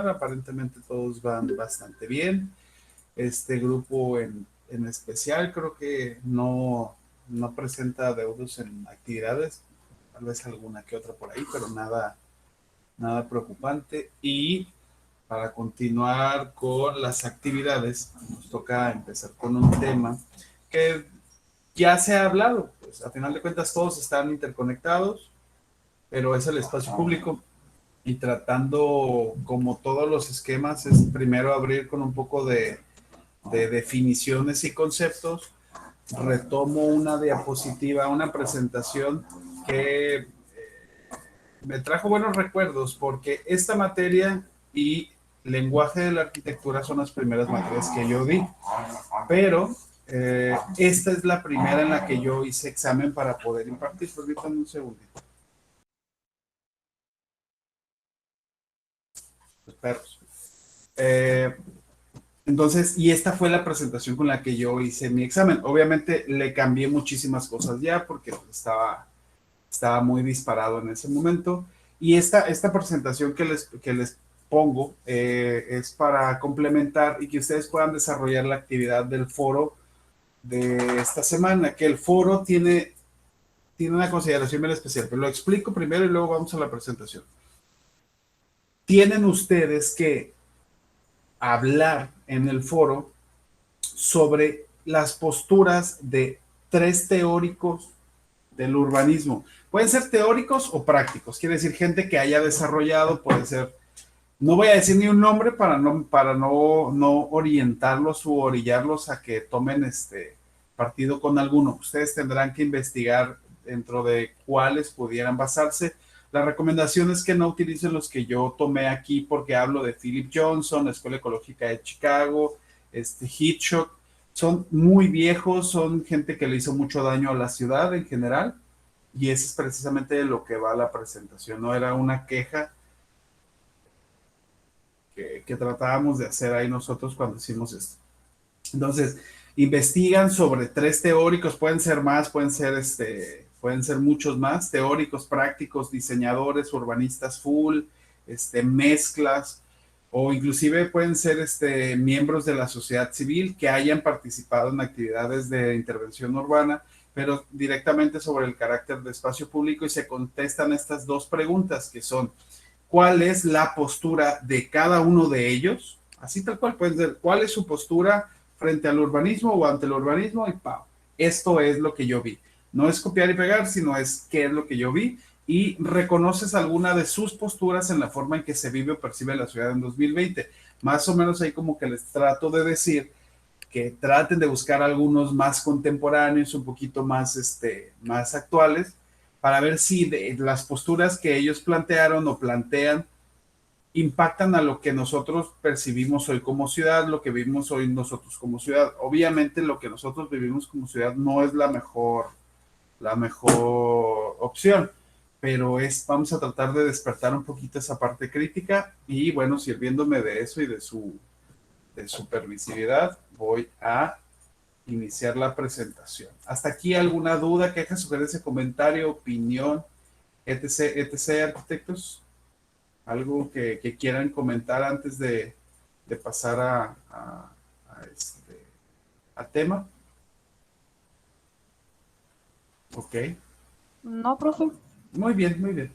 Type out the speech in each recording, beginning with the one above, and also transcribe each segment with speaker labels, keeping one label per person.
Speaker 1: pasar. Aparentemente todos van bastante bien. Este grupo en especial creo que no presenta adeudos en actividades, tal vez alguna que otra por ahí, pero nada preocupante. Y para continuar con las actividades, nos toca empezar con un tema que ya se ha hablado. Pues a final de cuentas todos están interconectados, pero es el espacio público y tratando como todos los esquemas es primero abrir con un poco de definiciones y conceptos. Retomo una diapositiva, una presentación que me trajo buenos recuerdos porque esta materia y lenguaje de la arquitectura son las primeras materias que yo di, pero esta es la primera en la que yo hice examen para poder impartir. Permítanme un segundito. Los perros. Entonces, y esta fue la presentación con la que yo hice mi examen. Obviamente le cambié muchísimas cosas ya porque estaba muy disparado en ese momento. Y esta presentación que les pongo es para complementar y que ustedes puedan desarrollar la actividad del foro de esta semana, que el foro tiene una consideración bien especial, pero lo explico primero y luego vamos a la presentación. Tienen ustedes que hablar en el foro sobre las posturas de 3 teóricos del urbanismo. Pueden ser teóricos o prácticos, quiere decir gente que haya desarrollado, puede ser, no voy a decir ni un nombre para no orientarlos u orillarlos a que tomen partido con alguno. Ustedes tendrán que investigar dentro de cuáles pudieran basarse. La recomendación es que no utilicen los que yo tomé aquí porque hablo de Philip Johnson, la Escuela Ecológica de Chicago, Hitchcock. Son muy viejos, son gente que le hizo mucho daño a la ciudad en general y eso es precisamente de lo que va la presentación. No era una queja que tratábamos de hacer ahí nosotros cuando hicimos esto. Entonces, investigan sobre 3 teóricos, pueden ser más, pueden ser muchos más, teóricos, prácticos, diseñadores, urbanistas full, mezclas, o inclusive pueden ser miembros de la sociedad civil que hayan participado en actividades de intervención urbana, pero directamente sobre el carácter de espacio público, y se contestan estas 2 preguntas que son: ¿cuál es la postura de cada uno de ellos? Así tal cual pueden ser, ¿cuál es su postura frente al urbanismo o ante el urbanismo? Y ¡pau! Esto es lo que yo vi. No es copiar y pegar, sino es qué es lo que yo vi. Y reconoces alguna de sus posturas en la forma en que se vive o percibe la ciudad en 2020. Más o menos ahí como que les trato de decir que traten de buscar algunos más contemporáneos, un poquito más actuales, para ver si las posturas que ellos plantearon o plantean impactan a lo que nosotros percibimos hoy como ciudad, lo que vivimos hoy nosotros como ciudad. Obviamente lo que nosotros vivimos como ciudad no es la mejor opción, pero vamos a tratar de despertar un poquito esa parte crítica y bueno, sirviéndome de eso y de su permisividad, voy a iniciar la presentación. ¿Hasta aquí alguna duda, queja, sugerencia, comentario, opinión, etc., arquitectos? ¿Algo que quieran comentar antes de pasar a tema? Ok.
Speaker 2: No, profe.
Speaker 1: Muy bien, muy bien.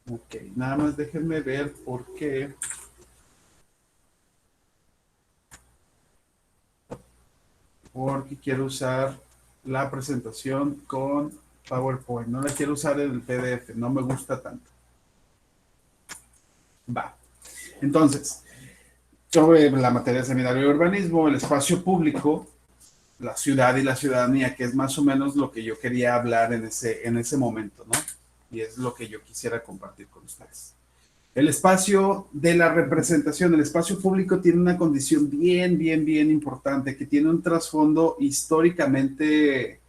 Speaker 1: Ok, nada más déjenme ver por qué. Porque quiero usar la presentación con PowerPoint. No la quiero usar en el PDF, no me gusta tanto. Va. Entonces, sobre la materia de seminario de urbanismo, el espacio público, la ciudad y la ciudadanía, que es más o menos lo que yo quería hablar en ese momento, ¿no? Y es lo que yo quisiera compartir con ustedes. El espacio de la representación, el espacio público tiene una condición bien, bien, bien importante, que tiene un trasfondo históricamente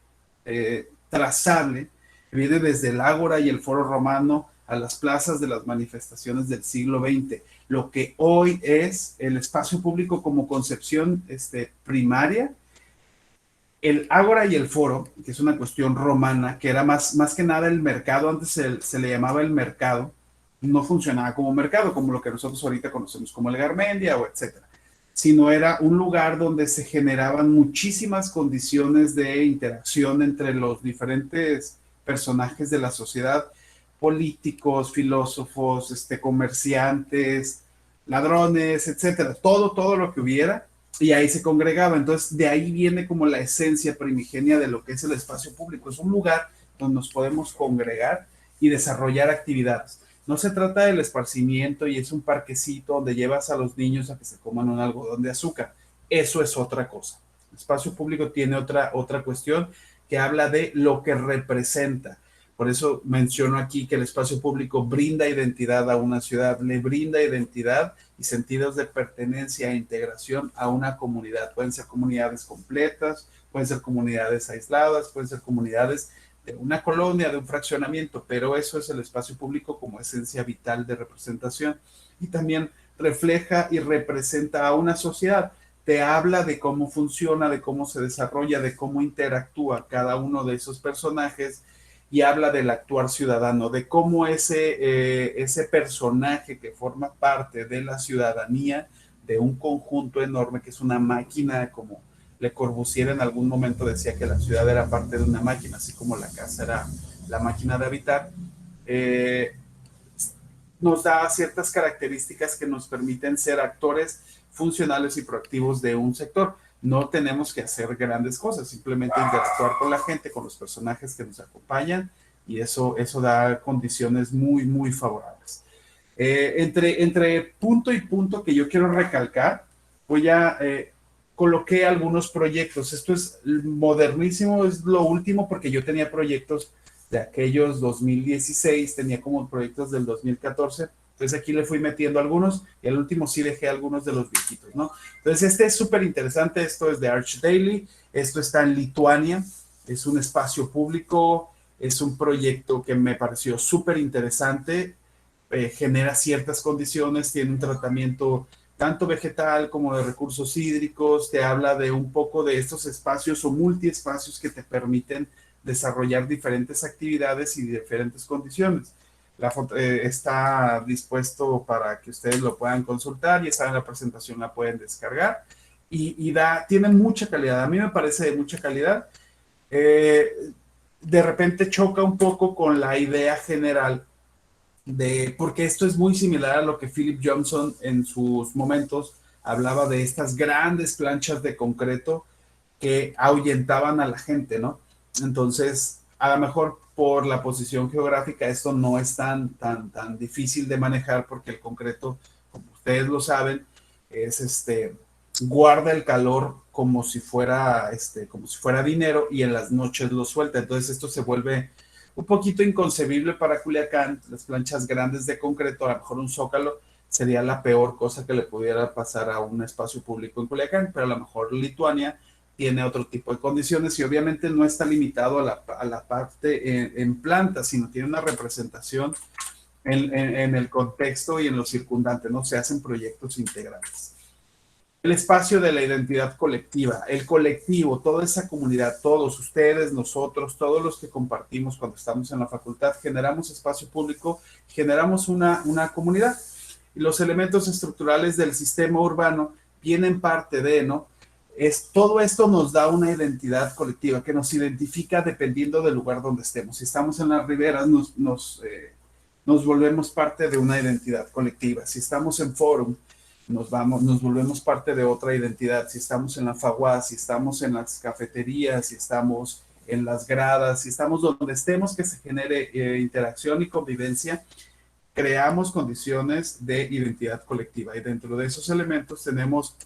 Speaker 1: trazable, que viene desde el Ágora y el Foro Romano a las plazas de las manifestaciones del siglo XX. Lo que hoy es el espacio público como concepción primaria, el Ágora y el Foro, que es una cuestión romana, que era más que nada el mercado, antes se le llamaba el mercado. no funcionaba como mercado, como lo que nosotros ahorita conocemos como el Garmendia o etcétera, sino era un lugar donde se generaban muchísimas condiciones de interacción entre los diferentes personajes de la sociedad, políticos, filósofos, comerciantes, ladrones, etcétera, todo lo que hubiera, y ahí se congregaba. Entonces, de ahí viene como la esencia primigenia de lo que es el espacio público. Es un lugar donde nos podemos congregar y desarrollar actividades. No se trata del esparcimiento y es un parquecito donde llevas a los niños a que se coman un algodón de azúcar. Eso es otra cosa. El espacio público tiene otra cuestión que habla de lo que representa. Por eso menciono aquí que el espacio público brinda identidad a una ciudad, le brinda identidad y sentidos de pertenencia e integración a una comunidad. Pueden ser comunidades completas, pueden ser comunidades aisladas, pueden ser comunidades de una colonia, de un fraccionamiento, pero eso es el espacio público como esencia vital de representación y también refleja y representa a una sociedad. Te habla de cómo funciona, de cómo se desarrolla, de cómo interactúa cada uno de esos personajes y habla del actuar ciudadano, de cómo ese personaje que forma parte de la ciudadanía, de un conjunto enorme que es una máquina, como Le Corbusier en algún momento decía que la ciudad era parte de una máquina, así como la casa era la máquina de habitar, nos da ciertas características que nos permiten ser actores funcionales y proactivos de un sector. No tenemos que hacer grandes cosas, simplemente interactuar con la gente, con los personajes que nos acompañan, y eso da condiciones muy favorables. Entre punto y punto que yo quiero recalcar, coloqué algunos proyectos. Esto es modernísimo, es lo último, porque yo tenía proyectos de aquellos 2016, tenía como proyectos del 2014. Entonces aquí le fui metiendo algunos y al último sí dejé algunos de los viejitos, ¿no? Entonces este es súper interesante. Esto es de Arch Daily, esto está en Lituania, es un espacio público, es un proyecto que me pareció súper interesante, genera ciertas condiciones, tiene un tratamiento tanto vegetal como de recursos hídricos, te habla de un poco de estos espacios o multiespacios que te permiten desarrollar diferentes actividades y diferentes condiciones. Está dispuesto para que ustedes lo puedan consultar, y está en la presentación, la pueden descargar y tiene mucha calidad. A mí me parece de mucha calidad. De repente choca un poco con la idea general porque esto es muy similar a lo que Philip Johnson en sus momentos hablaba de estas grandes planchas de concreto que ahuyentaban a la gente, ¿no? Entonces, a lo mejor por la posición geográfica esto no es tan difícil de manejar, porque el concreto, como ustedes lo saben, es guarda el calor como si fuera dinero, y en las noches lo suelta. Entonces esto se vuelve un poquito inconcebible para Culiacán, las planchas grandes de concreto. A lo mejor un zócalo sería la peor cosa que le pudiera pasar a un espacio público en Culiacán, pero a lo mejor Lituania tiene otro tipo de condiciones y obviamente no está limitado a la parte en planta, sino tiene una representación en el contexto y en lo circundante, ¿no? Se hacen proyectos integrales. El espacio de la identidad colectiva, el colectivo, toda esa comunidad, todos ustedes, nosotros, todos los que compartimos cuando estamos en la facultad, generamos espacio público, generamos una comunidad. Y los elementos estructurales del sistema urbano vienen parte de, ¿no? Todo esto nos da una identidad colectiva que nos identifica dependiendo del lugar donde estemos. Si estamos en las riberas, nos volvemos parte de una identidad colectiva. Si estamos en Fórum, nos volvemos parte de otra identidad. Si estamos en la FAUA, si estamos en las cafeterías, si estamos en las gradas, si estamos donde estemos, que se genere interacción y convivencia, creamos condiciones de identidad colectiva. Y dentro de esos elementos tenemos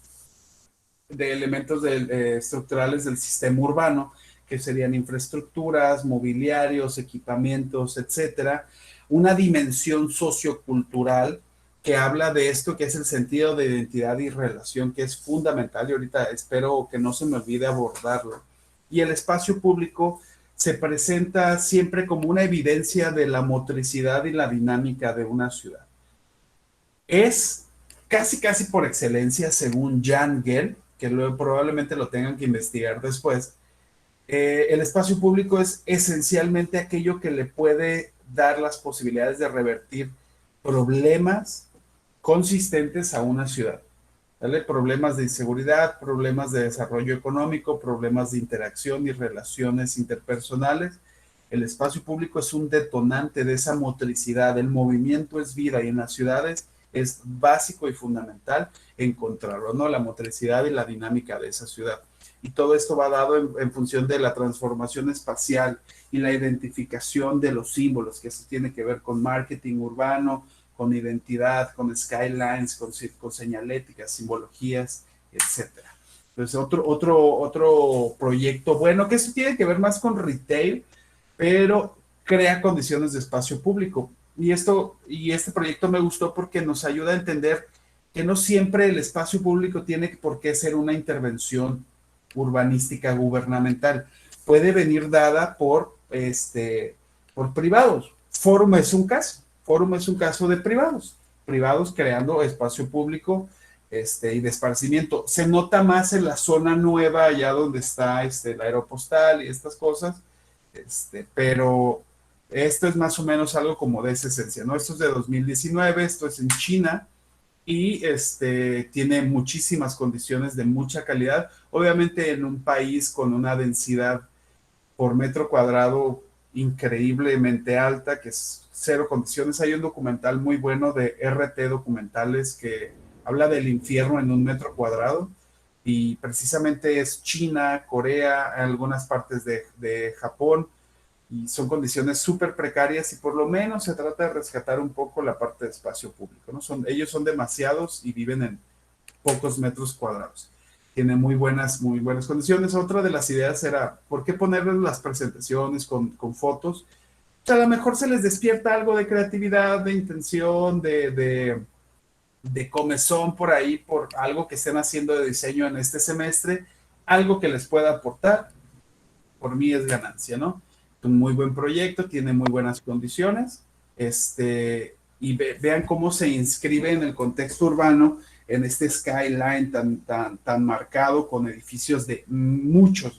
Speaker 1: elementos estructurales del sistema urbano, que serían infraestructuras, mobiliarios, equipamientos, etcétera. Una dimensión sociocultural que habla de esto, que es el sentido de identidad y relación, que es fundamental, y ahorita espero que no se me olvide abordarlo. Y el espacio público se presenta siempre como una evidencia de la motricidad y la dinámica de una ciudad. Es casi por excelencia, según Jan Gehl, que probablemente lo tengan que investigar después, el espacio público es esencialmente aquello que le puede dar las posibilidades de revertir problemas consistentes a una ciudad, ¿vale? Problemas de inseguridad, problemas de desarrollo económico, problemas de interacción y relaciones interpersonales. El espacio público es un detonante de esa motricidad, el movimiento es vida y en las ciudades es básico y fundamental encontrarlo, ¿no? La motricidad y la dinámica de esa ciudad. Y todo esto va dado en función de la transformación espacial y la identificación de los símbolos, que eso tiene que ver con marketing urbano, con identidad, con skylines, con señaléticas, simbologías, etcétera. Entonces, otro proyecto bueno, que eso tiene que ver más con retail, pero crea condiciones de espacio público. Y este proyecto me gustó porque nos ayuda a entender que no siempre el espacio público tiene por qué ser una intervención urbanística gubernamental. Puede venir dada por privados. Fórum es un caso de privados creando espacio público y de esparcimiento. Se nota más en la zona nueva, allá donde está el aeropostal y estas cosas, pero esto es más o menos algo como de esa esencia, ¿no? Esto es de 2019, esto es en China y tiene muchísimas condiciones de mucha calidad. Obviamente en un país con una densidad por metro cuadrado increíblemente alta, que es cero condiciones. Hay un documental muy bueno de RT Documentales que habla del infierno en un metro cuadrado y precisamente es China, Corea, algunas partes de Japón, y son condiciones súper precarias y por lo menos se trata de rescatar un poco la parte de espacio público, ¿no? Ellos son demasiados y viven en pocos metros cuadrados. Tiene muy buenas condiciones. Otra de las ideas era, ¿por qué ponerles las presentaciones con fotos? O sea, a lo mejor se les despierta algo de creatividad, de intención, de comezón por ahí, por algo que estén haciendo de diseño en este semestre, algo que les pueda aportar, por mí es ganancia, ¿no? Un muy buen proyecto, tiene muy buenas condiciones, y vean cómo se inscribe en el contexto urbano, en este skyline tan marcado, con edificios de muchos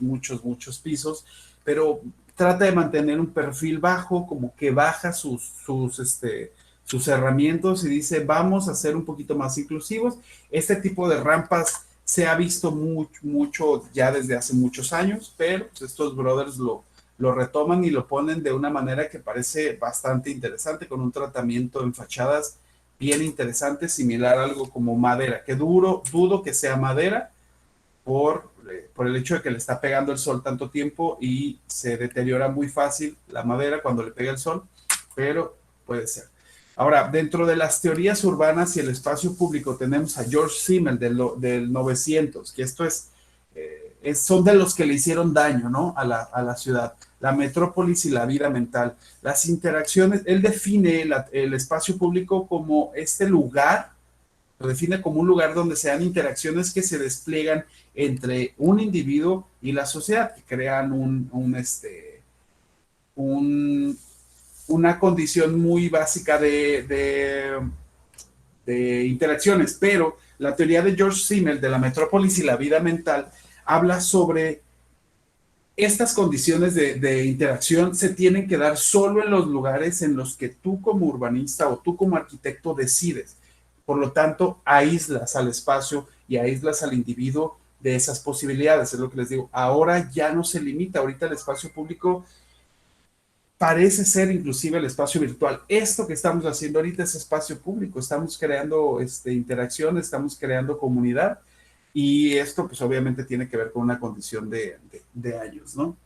Speaker 1: pisos, pero trata de mantener un perfil bajo, como que baja sus herramientas y dice, vamos a ser un poquito más inclusivos. Este tipo de rampas se ha visto mucho ya desde hace muchos años, pero pues, estos brothers lo retoman y lo ponen de una manera que parece bastante interesante, con un tratamiento en fachadas bien interesante, similar a algo como madera, que dudo que sea madera por el hecho de que le está pegando el sol tanto tiempo y se deteriora muy fácil la madera cuando le pega el sol, pero puede ser. Ahora, dentro de las teorías urbanas y el espacio público tenemos a George Simmel del 900, que esto son de los que le hicieron daño, ¿no? a la ciudad, la metrópolis y la vida mental, las interacciones. Él define el espacio público como este lugar, lo define como un lugar donde se dan interacciones que se despliegan entre un individuo y la sociedad, que crean una condición muy básica de interacciones, pero la teoría de George Simmel de la metrópolis y la vida mental habla sobre estas condiciones de interacción se tienen que dar solo en los lugares en los que tú como urbanista o tú como arquitecto decides. Por lo tanto, aíslas al espacio y aíslas al individuo de esas posibilidades. Es lo que les digo. Ahora ya no se limita. Ahorita el espacio público parece ser inclusive el espacio virtual. Esto que estamos haciendo ahorita es espacio público. Estamos creando interacción, estamos creando comunidad. Y esto, pues obviamente tiene que ver con una condición de años, ¿no?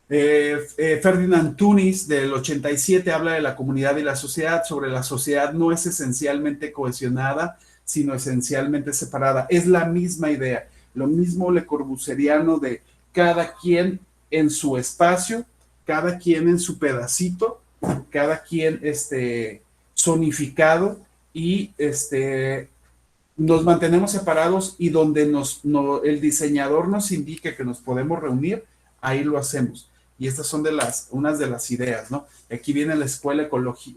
Speaker 1: Ferdinand Tunis, del 87, habla de la comunidad y la sociedad. Sobre la sociedad no es esencialmente cohesionada, sino esencialmente separada. Es la misma idea. Lo mismo Le Corbusieriano de cada quien en su espacio, cada quien en su pedacito, cada quien zonificado y nos mantenemos separados y donde el diseñador nos indique que nos podemos reunir, ahí lo hacemos. Y estas son unas de las ideas, ¿no? Aquí viene la Escuela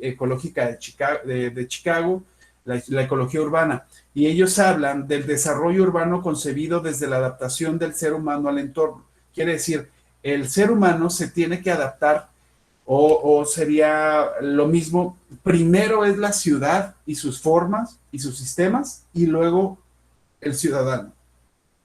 Speaker 1: Ecológica de Chicago, la ecología urbana, y ellos hablan del desarrollo urbano concebido desde la adaptación del ser humano al entorno. Quiere decir, el ser humano se tiene que adaptar O sería lo mismo, primero es la ciudad y sus formas y sus sistemas, y luego el ciudadano.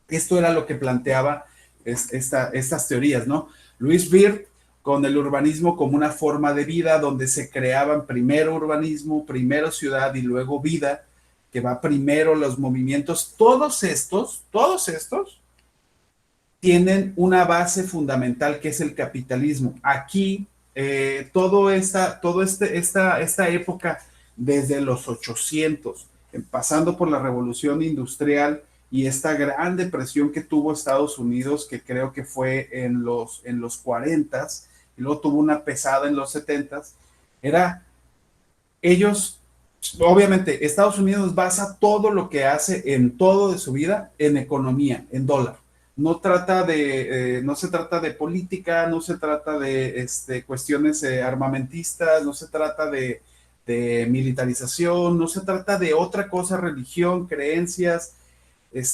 Speaker 1: Esto era lo que planteaba estas teorías, ¿no? Louis Wirth con el urbanismo como una forma de vida donde se creaban primero urbanismo, primero ciudad y luego vida, que va primero los movimientos. Todos estos tienen una base fundamental que es el capitalismo. Aquí, esta época desde los 800, pasando por la revolución industrial y esta gran depresión que tuvo Estados Unidos, que creo que fue en los 40, y luego tuvo una pesada en los 70, era ellos, obviamente, Estados Unidos basa todo lo que hace en todo de su vida en economía, en dólar. No se trata de política, no se trata de cuestiones armamentistas, no se trata de militarización, no se trata de otra cosa, religión, creencias,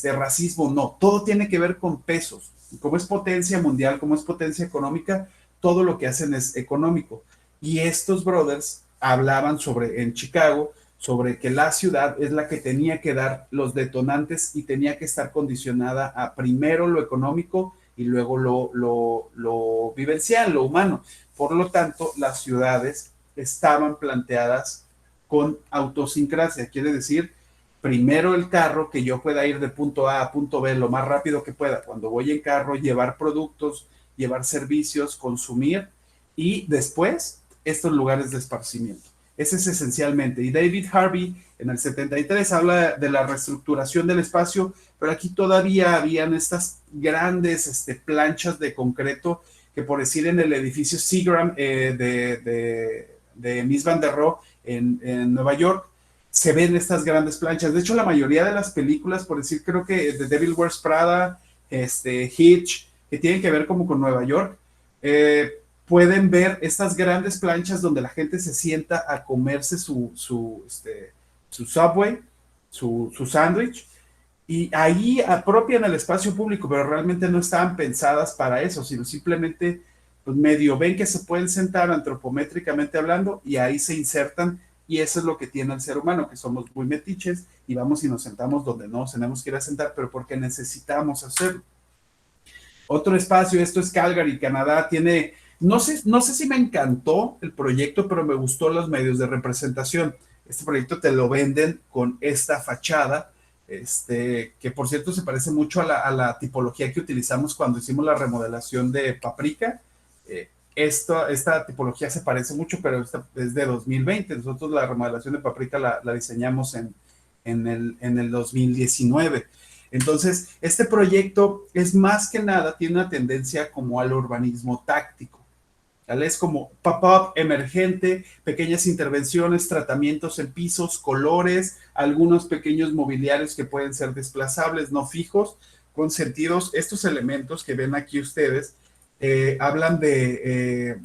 Speaker 1: racismo, no, todo tiene que ver con pesos. Como es potencia mundial, como es potencia económica, todo lo que hacen es económico. Y estos brothers hablaban en Chicago, sobre que la ciudad es la que tenía que dar los detonantes y tenía que estar condicionada a primero lo económico y luego lo vivencial, lo humano. Por lo tanto, las ciudades estaban planteadas con autosincrasia, quiere decir, primero el carro, que yo pueda ir de punto A a punto B lo más rápido que pueda. Cuando voy en carro, llevar productos, llevar servicios, consumir, y después estos lugares de esparcimiento. Ese es esencialmente. Y David Harvey en el 73 habla de la reestructuración del espacio, pero aquí todavía habían estas grandes planchas de concreto que, por decir, en el edificio Seagram de Mies van der Rohe en Nueva York, se ven estas grandes planchas. De hecho, la mayoría de las películas, por decir, creo que The Devil Wears Prada, Hitch, que tienen que ver como con Nueva York, pueden ver estas grandes planchas donde la gente se sienta a comerse su Subway, su sándwich, y ahí apropian el espacio público, pero realmente no estaban pensadas para eso, sino simplemente pues medio ven que se pueden sentar antropométricamente hablando y ahí se insertan, y eso es lo que tiene el ser humano, que somos muy metiches y vamos y nos sentamos donde no tenemos que ir a sentar, pero porque necesitamos hacerlo. Otro espacio, esto es Calgary, Canadá, tiene, no sé si me encantó el proyecto, pero me gustó los medios de representación. Este proyecto te lo venden con esta fachada, que por cierto se parece mucho a la tipología que utilizamos cuando hicimos la remodelación de Paprika. Esta tipología se parece mucho, pero esta es de 2020. Nosotros la remodelación de Paprika la diseñamos en el 2019. Entonces, este proyecto es más que nada, tiene una tendencia como al urbanismo táctico. ¿Vale? Es como pop-up emergente, pequeñas intervenciones, tratamientos en pisos, colores, algunos pequeños mobiliarios que pueden ser desplazables, no fijos, con sentidos. Estos elementos que ven aquí ustedes hablan de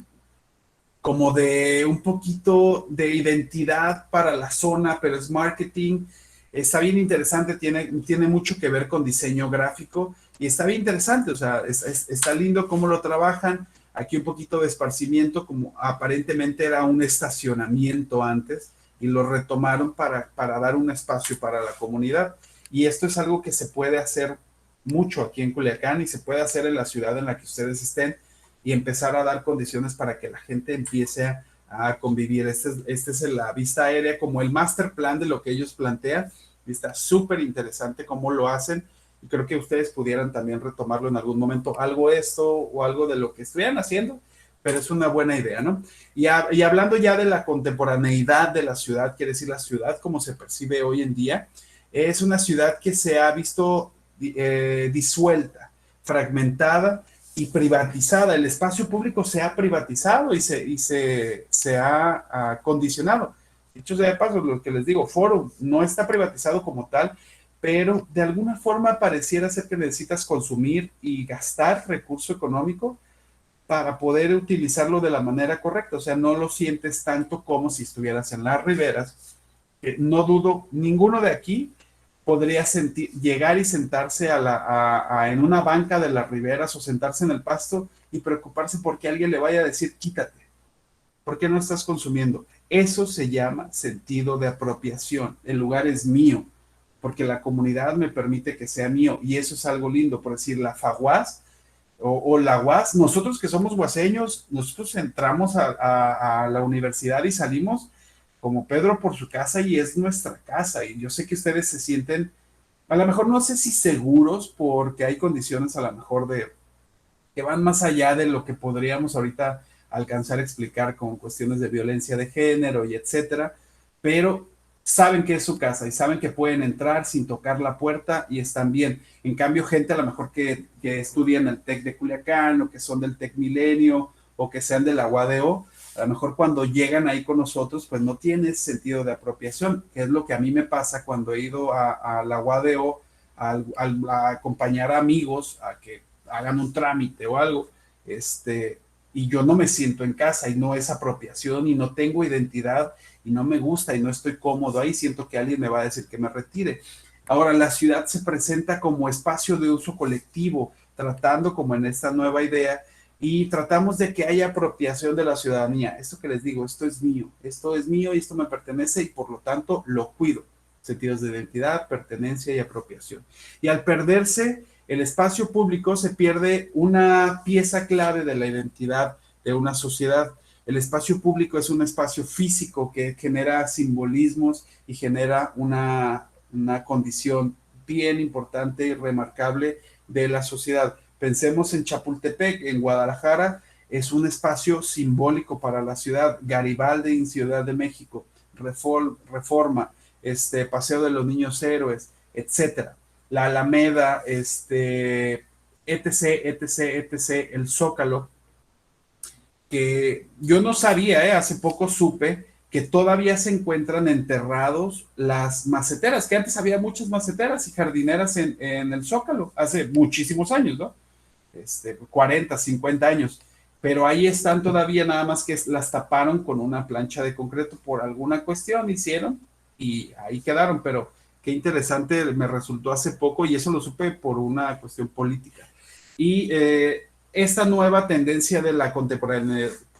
Speaker 1: como de un poquito de identidad para la zona, pero es marketing. Está bien interesante, tiene mucho que ver con diseño gráfico y está bien interesante, o sea, está lindo cómo lo trabajan. Aquí un poquito de esparcimiento, como aparentemente era un estacionamiento antes, y lo retomaron para dar un espacio para la comunidad. Y esto es algo que se puede hacer mucho aquí en Culiacán y se puede hacer en la ciudad en la que ustedes estén y empezar a dar condiciones para que la gente empiece a convivir. Este es la vista aérea, como el master plan de lo que ellos plantean. Y está súper interesante cómo lo hacen. Y creo que ustedes pudieran también retomarlo en algún momento, algo esto o algo de lo que estuvieran haciendo, pero es una buena idea, ¿no? Y hablando ya de la contemporaneidad de la ciudad, quiere decir la ciudad como se percibe hoy en día, es una ciudad que se ha visto disuelta, fragmentada y privatizada. El espacio público se ha privatizado y se ha condicionado. Dicho sea de paso, lo que les digo, Forum no está privatizado como tal, pero de alguna forma pareciera ser que necesitas consumir y gastar recurso económico para poder utilizarlo de la manera correcta. O sea, no lo sientes tanto como si estuvieras en las riberas. No dudo, ninguno de aquí podría llegar y sentarse en una banca de las riberas o sentarse en el pasto y preocuparse porque alguien le vaya a decir, quítate. ¿Por qué no estás consumiendo? Eso se llama sentido de apropiación. El lugar es mío, porque la comunidad me permite que sea mío, y eso es algo lindo. Por decir, la FAUAS o la UAS, nosotros que somos guaseños, nosotros entramos a la universidad y salimos como Pedro por su casa, y es nuestra casa, y yo sé que ustedes se sienten, a lo mejor no sé si seguros, porque hay condiciones a lo mejor de que van más allá de lo que podríamos ahorita alcanzar a explicar con cuestiones de violencia de género y etcétera, pero saben que es su casa y saben que pueden entrar sin tocar la puerta y están bien. En cambio, gente a lo mejor que estudia en el TEC de Culiacán, o que son del TEC Milenio, o que sean de la UADO, a lo mejor cuando llegan ahí con nosotros, pues no tiene sentido de apropiación, que es lo que a mí me pasa cuando he ido a la UADO a acompañar a amigos a que hagan un trámite o algo, y yo no me siento en casa, y no es apropiación, y no tengo identidad, y no me gusta, y no estoy cómodo ahí, siento que alguien me va a decir que me retire. Ahora, la ciudad se presenta como espacio de uso colectivo, tratando como en esta nueva idea, y tratamos de que haya apropiación de la ciudadanía. Esto que les digo, esto es mío, y esto me pertenece, y por lo tanto lo cuido. Sentidos de identidad, pertenencia y apropiación. Y al perderse el espacio público, se pierde una pieza clave de la identidad de una sociedad. El espacio público es un espacio físico que genera simbolismos y genera una condición bien importante y remarcable de la sociedad. Pensemos en Chapultepec, en Guadalajara, es un espacio simbólico para la ciudad. Garibaldi en Ciudad de México, Reforma, Paseo de los Niños Héroes, etcétera. La Alameda, etc., el Zócalo, que yo no sabía, hace poco supe que todavía se encuentran enterrados las maceteras, que antes había muchas maceteras y jardineras en el Zócalo, hace muchísimos años, ¿no? 40, 50 años, pero ahí están todavía, nada más que las taparon con una plancha de concreto por alguna cuestión, hicieron, y ahí quedaron, pero qué interesante me resultó hace poco, y eso lo supe por una cuestión política. Y esta nueva tendencia de la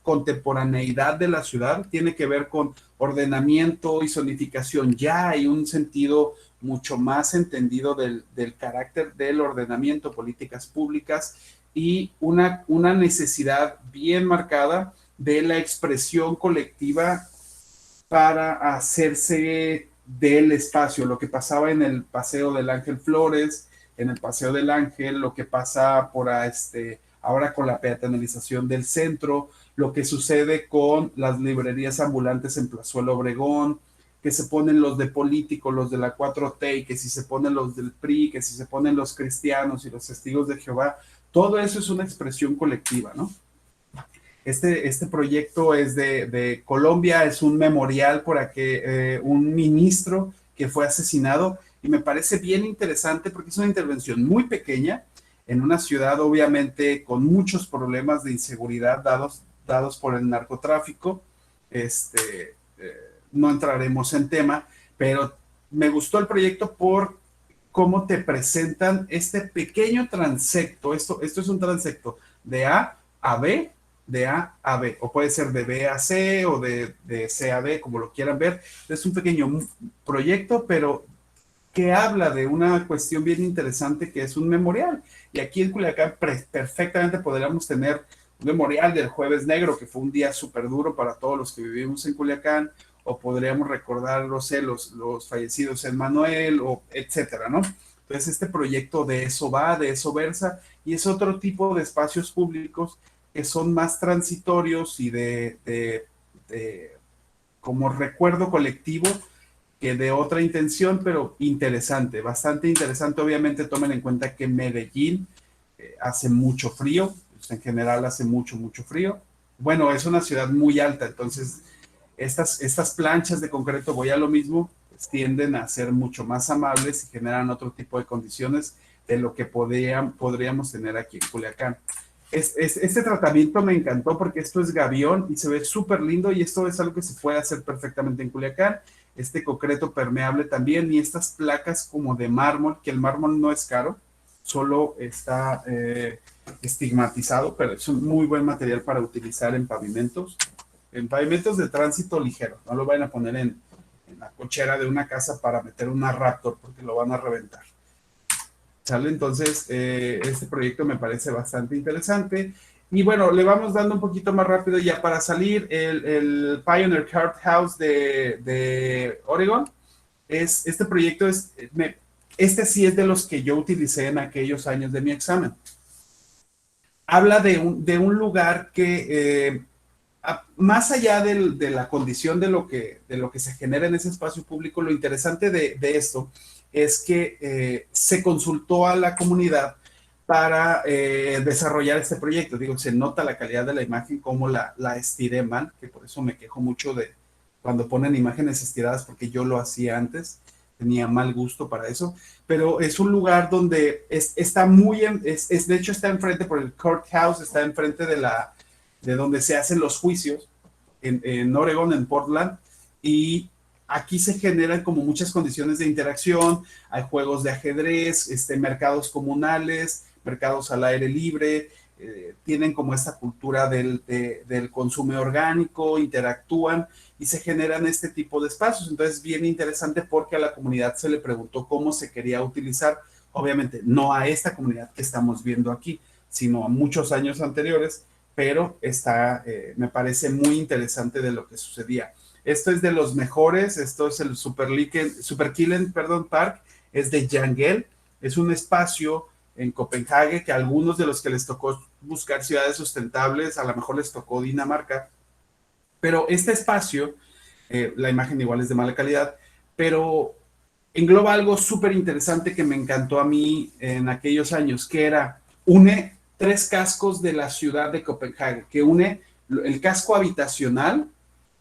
Speaker 1: contemporaneidad de la ciudad tiene que ver con ordenamiento y zonificación. Ya hay un sentido mucho más entendido del carácter del ordenamiento, políticas públicas, y una necesidad bien marcada de la expresión colectiva para hacerse del espacio, lo que pasaba en el Paseo del Ángel Flores, en el Paseo del Ángel, lo que pasa por ahora con la peatonalización del centro, lo que sucede con las librerías ambulantes en Plazuelo Obregón, que se ponen los de político, los de la 4T, y que si se ponen los del PRI, que si se ponen los cristianos y los testigos de Jehová, todo eso es una expresión colectiva, ¿no? Este proyecto es de Colombia, es un memorial por un ministro que fue asesinado, y me parece bien interesante porque es una intervención muy pequeña en una ciudad obviamente con muchos problemas de inseguridad dados por el narcotráfico. No entraremos en tema, pero me gustó el proyecto por cómo te presentan este pequeño transecto. Esto es un transecto de A a B, de A a B, o puede ser de B a C o de C a B, como lo quieran ver. Es un pequeño proyecto, pero que habla de una cuestión bien interesante, que es un memorial. Y aquí en Culiacán perfectamente podríamos tener un memorial del Jueves Negro, que fue un día súper duro para todos los que vivimos en Culiacán, o podríamos recordar, no sé, los fallecidos en Manuel, o etcétera, ¿no? Entonces, este proyecto de eso va, de eso versa, y es otro tipo de espacios públicos que son más transitorios y como recuerdo colectivo, que de otra intención, pero interesante, bastante interesante. Obviamente tomen en cuenta que Medellín hace mucho frío, pues en general hace mucho frío. Bueno, es una ciudad muy alta, entonces estas planchas de concreto, voy a lo mismo, pues tienden a ser mucho más amables y generan otro tipo de condiciones de lo que podríamos tener aquí en Culiacán. Este tratamiento me encantó porque esto es gavión y se ve súper lindo, y esto es algo que se puede hacer perfectamente en Culiacán. Este concreto permeable también, y estas placas como de mármol, que el mármol no es caro, solo está estigmatizado, pero es un muy buen material para utilizar en pavimentos. en pavimentos de tránsito ligero, no lo vayan a poner en la cochera de una casa para meter una Raptor porque lo van a reventar. ¿Sale? Entonces, este proyecto me parece bastante interesante. Y bueno, le vamos dando un poquito más rápido ya para salir. El Pioneer Heart House de Oregon. Este proyecto este sí es de los que yo utilicé en aquellos años de mi examen. Habla de un lugar que, más allá de la condición de lo que se genera en ese espacio público, lo interesante de esto es que se consultó a la comunidad para desarrollar este proyecto. Digo, se nota la calidad de la imagen, cómo la estiré mal, que por eso me quejo mucho de cuando ponen imágenes estiradas, porque yo lo hacía antes, tenía mal gusto para eso, pero es un lugar donde está muy, de hecho está enfrente por el courthouse, está enfrente de donde se hacen los juicios en Oregon, en Portland, y aquí se generan como muchas condiciones de interacción, hay juegos de ajedrez, mercados comunales, mercados al aire libre, tienen como esta cultura del consumo orgánico, interactúan y se generan este tipo de espacios. Entonces, bien interesante porque a la comunidad se le preguntó cómo se quería utilizar, obviamente no a esta comunidad que estamos viendo aquí, sino a muchos años anteriores, pero me parece muy interesante de lo que sucedía. Esto es de los mejores, esto es el Superkillen, Park, es de Jan Gehl, es un espacio en Copenhague que a algunos de los que les tocó buscar ciudades sustentables, a lo mejor les tocó Dinamarca, pero este espacio, la imagen igual es de mala calidad, pero engloba algo súper interesante que me encantó a mí en aquellos años, que une 3 cascos de la ciudad de Copenhague, que une el casco habitacional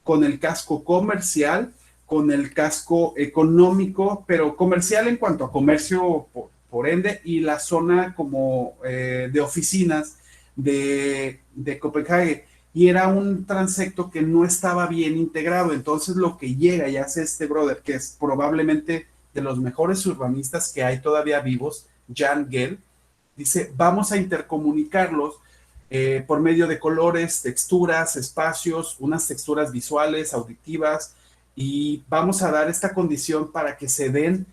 Speaker 1: con el casco comercial, con el casco económico, pero comercial en cuanto a comercio por ende, y la zona como de oficinas de Copenhague. Y era un transecto que no estaba bien integrado. Entonces lo que llega y hace este brother, que es probablemente de los mejores urbanistas que hay todavía vivos, Jan Gehl, dice, vamos a intercomunicarlos por medio de colores, texturas, espacios, unas texturas visuales, auditivas, y vamos a dar esta condición para que se den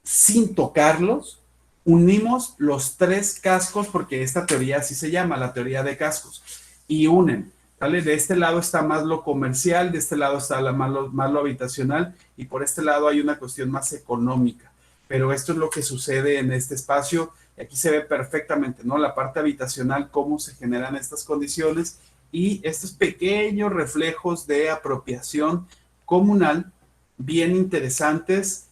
Speaker 1: sin tocarlos. Unimos los 3 cascos, porque esta teoría así se llama, la teoría de cascos, y unen, ¿vale? De este lado está más lo comercial, de este lado está más lo habitacional, y por este lado hay una cuestión más económica. Pero esto es lo que sucede en este espacio, y aquí se ve perfectamente, ¿no? La parte habitacional, cómo se generan estas condiciones, y estos pequeños reflejos de apropiación comunal, bien interesantes,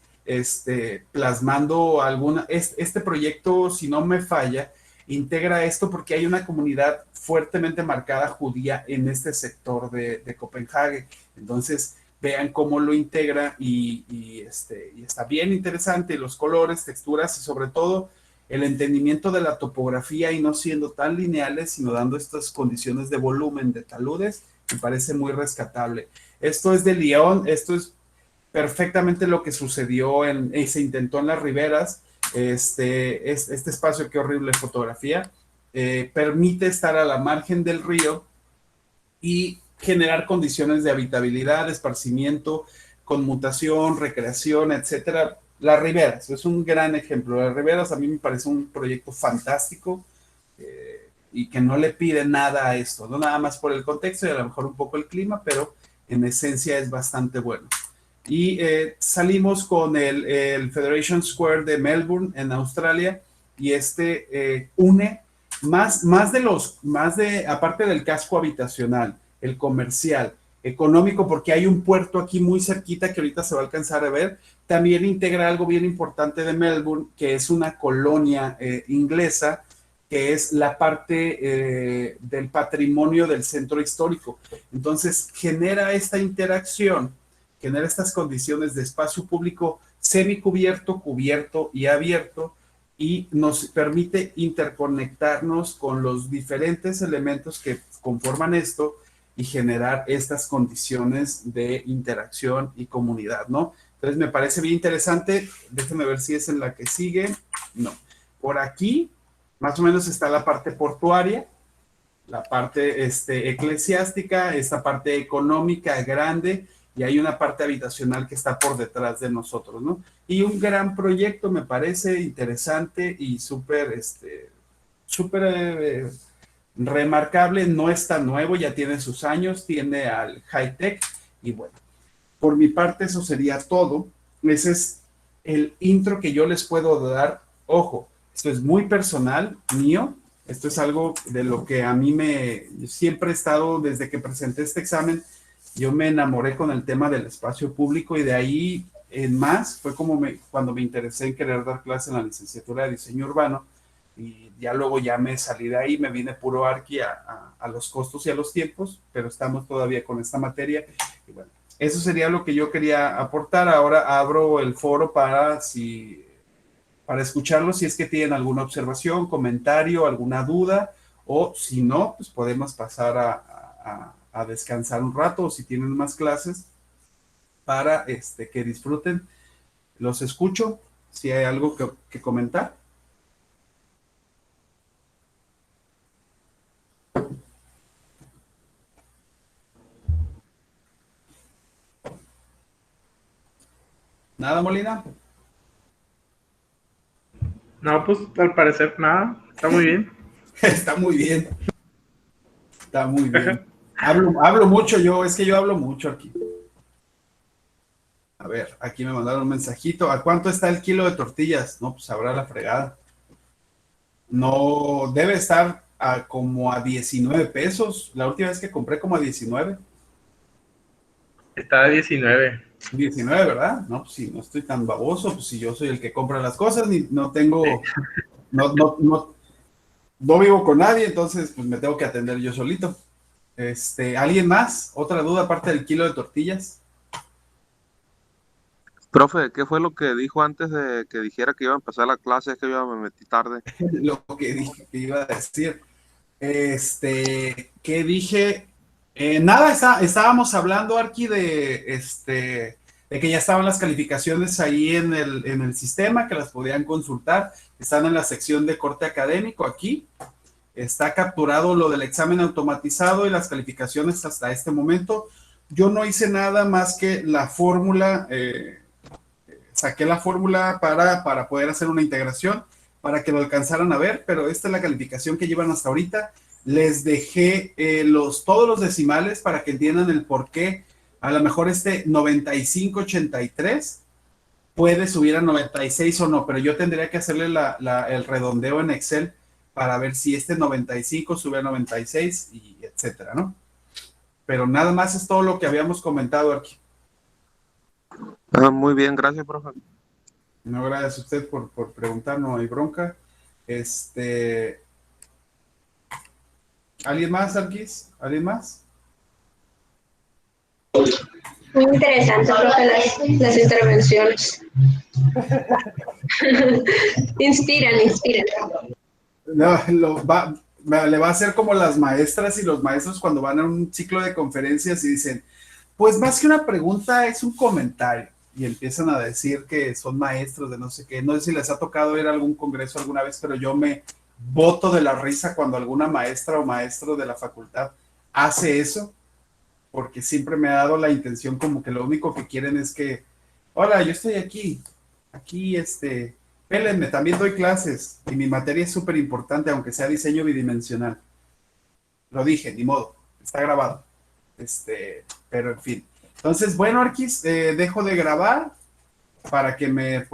Speaker 1: plasmando este proyecto, si no me falla, integra esto porque hay una comunidad fuertemente marcada judía en este sector de Copenhague. Entonces, vean cómo lo integra y está bien interesante, los colores, texturas y sobre todo el entendimiento de la topografía y no siendo tan lineales, sino dando estas condiciones de volumen, de taludes, me parece muy rescatable. Esto es de Lyon, esto es perfectamente lo que sucedió se intentó en las riberas. Este espacio, qué horrible fotografía, permite estar a la margen del río y generar condiciones de habitabilidad, de esparcimiento, conmutación, recreación, etcétera. Las riberas, es un gran ejemplo. Las riberas a mí me parece un proyecto fantástico y que no le pide nada a esto, no nada más por el contexto y a lo mejor un poco el clima, pero en esencia es bastante bueno. Y salimos con el Federation Square de Melbourne en Australia y une aparte del casco habitacional, el comercial, económico, porque hay un puerto aquí muy cerquita que ahorita se va a alcanzar a ver, también integra algo bien importante de Melbourne, que es una colonia inglesa, que es la parte del patrimonio del centro histórico. Entonces genera esta interacción, genera estas condiciones de espacio público semicubierto, cubierto y abierto, y nos permite interconectarnos con los diferentes elementos que conforman esto y generar estas condiciones de interacción y comunidad, ¿no? Entonces me parece bien interesante. Déjenme ver si es en la que sigue. No. Por aquí, más o menos está la parte portuaria. la parte eclesiástica, esta parte económica grande, y hay una parte habitacional que está por detrás de nosotros, ¿no? Y un gran proyecto, me parece interesante y súper remarcable. No es tan nuevo, ya tiene sus años, tiene al high tech, y bueno, por mi parte eso sería todo. Ese es el intro que yo les puedo dar. Ojo, esto es muy personal, mío. Esto es algo de lo que a mí siempre he estado, desde que presenté este examen, yo me enamoré con el tema del espacio público, y de ahí en más fue como cuando me interesé en querer dar clases en la licenciatura de diseño urbano, y ya luego ya me salí de ahí, me vine puro arqui a los costos y a los tiempos, pero estamos todavía con esta materia. Y bueno, eso sería lo que yo quería aportar. Ahora abro el foro para escucharlo, si es que tienen alguna observación, comentario, alguna duda, o si no, pues podemos pasar a descansar un rato, o si tienen más clases, para que disfruten. Los escucho, si hay algo que comentar. ¿Nada, Molina?
Speaker 3: No, pues al parecer nada, está muy bien.
Speaker 1: Está muy bien, está muy bien. Hablo mucho yo, es que yo hablo mucho aquí. A ver, aquí me mandaron un mensajito. ¿A cuánto está el kilo de tortillas? No, pues habrá la fregada. No, debe estar como a 19 pesos. La última vez que compré como a 19.
Speaker 3: Está a 19.
Speaker 1: 19, ¿verdad? No, pues sí, no estoy tan baboso, pues si yo soy el que compra las cosas, no
Speaker 3: Sí.
Speaker 1: tengo, no vivo con nadie, entonces pues me tengo que atender yo solito. ¿Alguien más? ¿Otra duda aparte del kilo de tortillas?
Speaker 4: Profe, ¿qué fue lo que dijo antes de que dijera que iba a empezar la clase? Es que yo me metí tarde.
Speaker 1: Lo que dije que iba a decir. ¿Qué dije? Nada, estábamos hablando, Arqui, de que ya estaban las calificaciones ahí en el sistema, que las podían consultar. Están en la sección de corte académico aquí. Está capturado lo del examen automatizado y las calificaciones hasta este momento. Yo no hice nada más que la fórmula, saqué la fórmula para poder hacer una integración, para que lo alcanzaran a ver, pero esta es la calificación que llevan hasta ahorita. Les dejé todos los decimales para que entiendan el por qué. A lo mejor 9583 puede subir a 96 o no, pero yo tendría que hacerle el redondeo en Excel para ver si 95 sube a 96 y etcétera, ¿no? Pero nada más es todo lo que habíamos comentado aquí.
Speaker 4: Muy bien, gracias, profe.
Speaker 1: No, gracias a usted por preguntar, no hay bronca. ¿Alguien más, Arquis? ¿Alguien más?
Speaker 5: Muy interesante, profe, las intervenciones. Inspiran.
Speaker 1: No, le va a hacer como las maestras y los maestros cuando van a un ciclo de conferencias y dicen, pues más que una pregunta es un comentario, y empiezan a decir que son maestros de no sé qué. No sé si les ha tocado ir a algún congreso alguna vez, pero yo me boto de la risa cuando alguna maestra o maestro de la facultad hace eso, porque siempre me ha dado la intención como que lo único que quieren es que, hola, yo estoy aquí, pélenme, también doy clases y mi materia es súper importante, aunque sea diseño bidimensional. Lo dije, ni modo, está grabado. Pero en fin. Entonces, bueno, Arquis, dejo de grabar para que me pueda